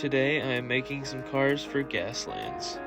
Today I am making some cars for Gaslands.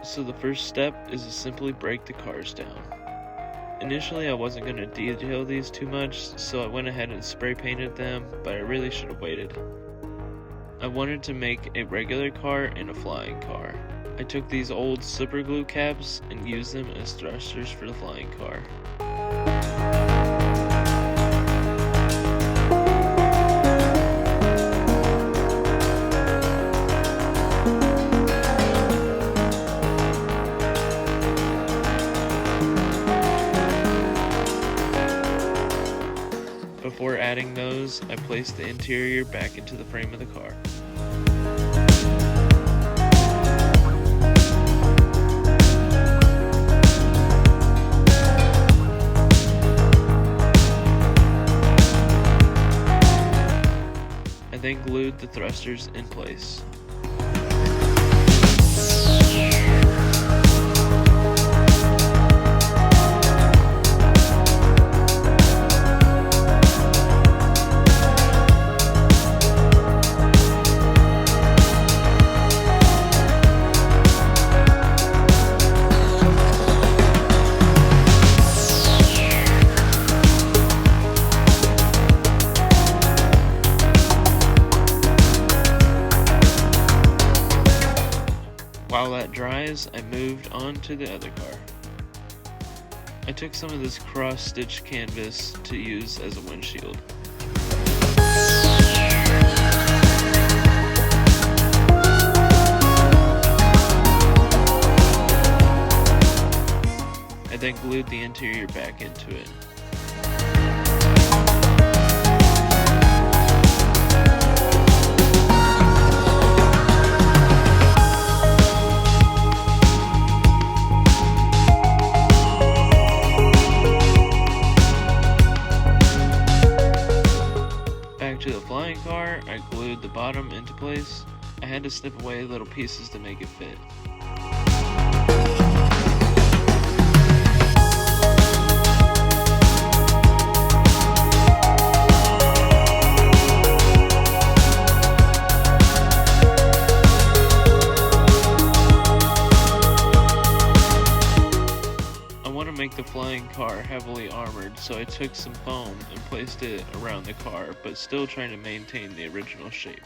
So the first step is to simply break the cars down. Initially I wasn't going to detail these too much, so I went ahead and spray painted them, but I really should have waited. I wanted to make a regular car and a flying car. I took these old super glue caps and used them as thrusters for the flying car. Before adding those, I placed the interior back into the frame of the car. I then glued the thrusters in place. While that dries, I moved on to the other car. I took some of this cross-stitch canvas to use as a windshield. I then glued the interior back into it. To the flying car, I glued the bottom into place. I had to snip away little pieces to make it fit. Make the flying car heavily armored, so I took some foam and placed it around the car, but still trying to maintain the original shape.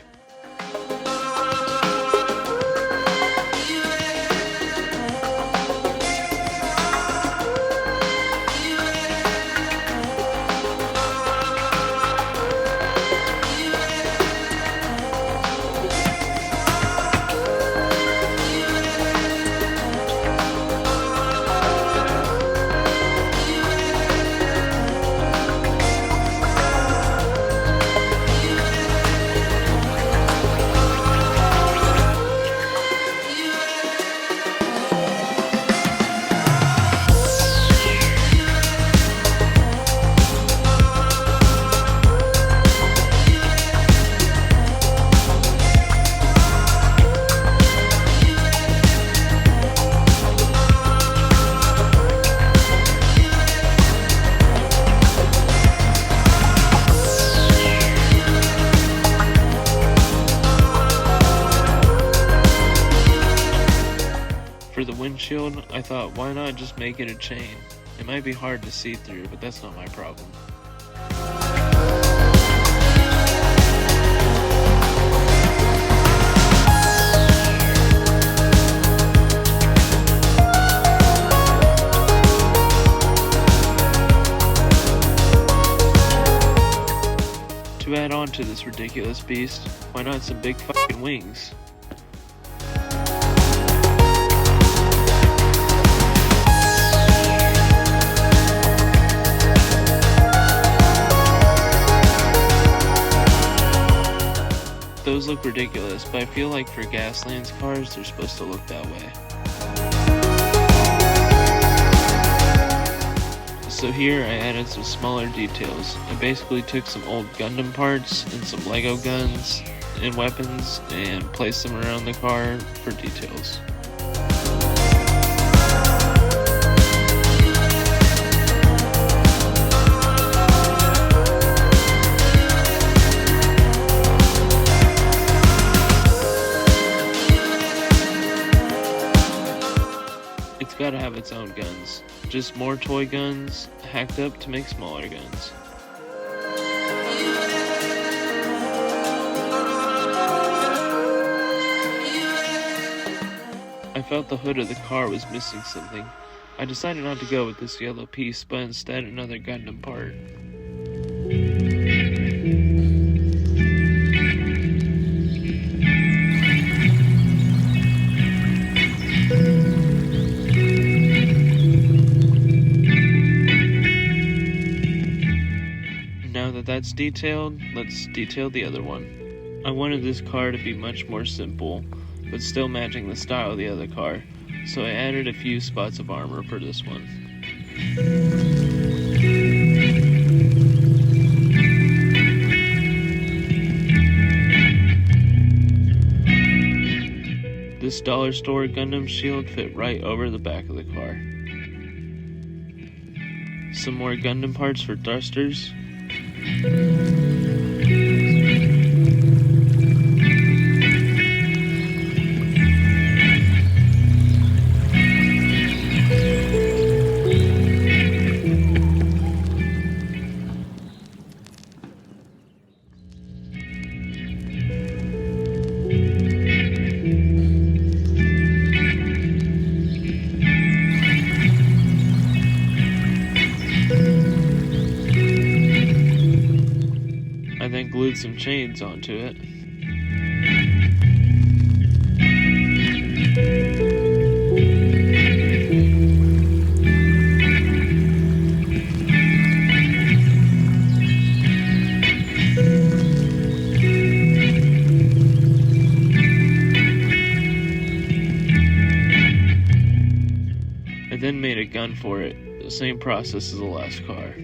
For the windshield, I thought, why not just make it a chain? It might be hard to see through, but that's not my problem. To add on to this ridiculous beast, why not some big fucking wings? Those look ridiculous, but I feel like for Gaslands cars, they're supposed to look that way. So here I added some smaller details. I basically took some old Gundam parts and some Lego guns and weapons and place them around the car for details. It's gotta have its own guns. Just more toy guns, hacked up to make smaller guns. I felt the hood of the car was missing something. I decided not to go with this yellow piece, but instead another Gundam part. Now that that's detailed, let's detail the other one. I wanted this car to be much more simple, but still matching the style of the other car, so I added a few spots of armor for this one. This dollar store Gundam shield fit right over the back of the car. Some more Gundam parts for thrusters. I then glued some chains onto it. I then made a gun for it, the same process as the last car.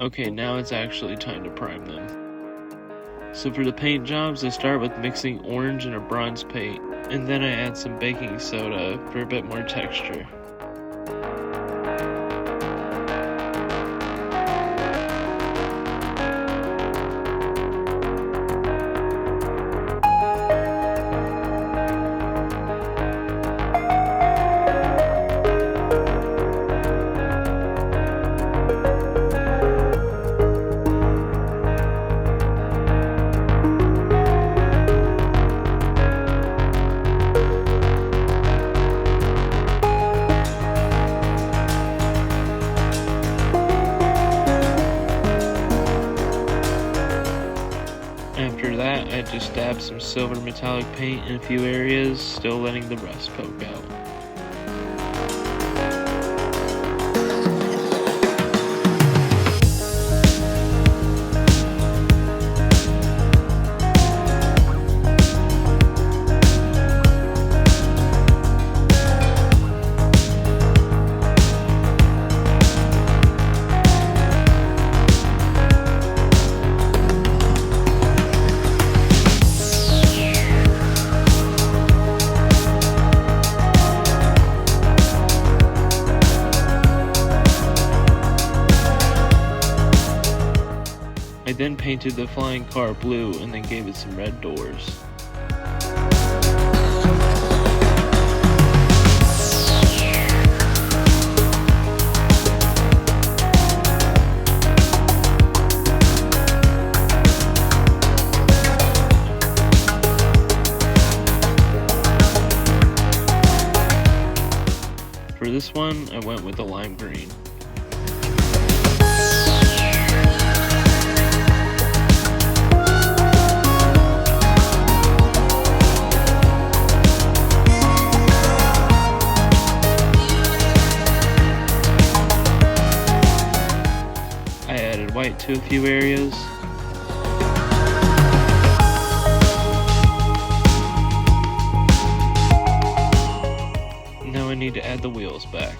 Okay, now it's actually time to prime them. So for the paint jobs, I start with mixing orange and a bronze paint, and then I add some baking soda for a bit more texture. After that, I just dabbed some silver metallic paint in a few areas, still letting the rust poke out. I then painted the flying car blue and then gave it some red doors. For this one, I went with the lime green. white to a few areas. Now I need to add the wheels back.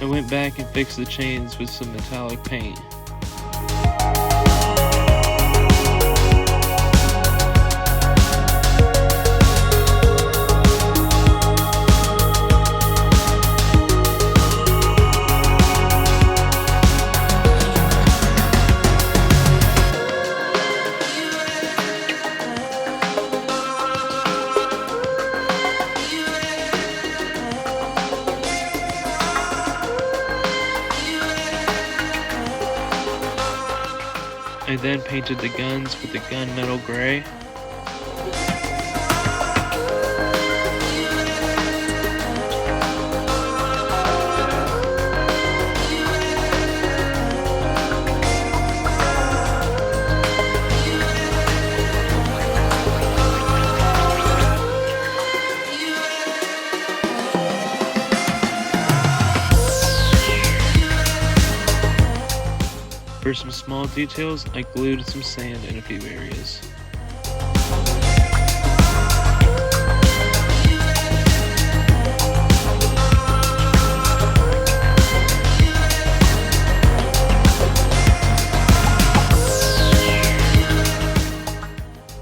I went back and fixed the chains with some metallic paint. I then painted the guns with the gunmetal gray. For some small details, I glued some sand in a few areas.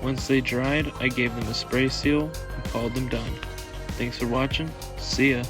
Once they dried, I gave them a spray seal and called them done. Thanks for watching. See ya.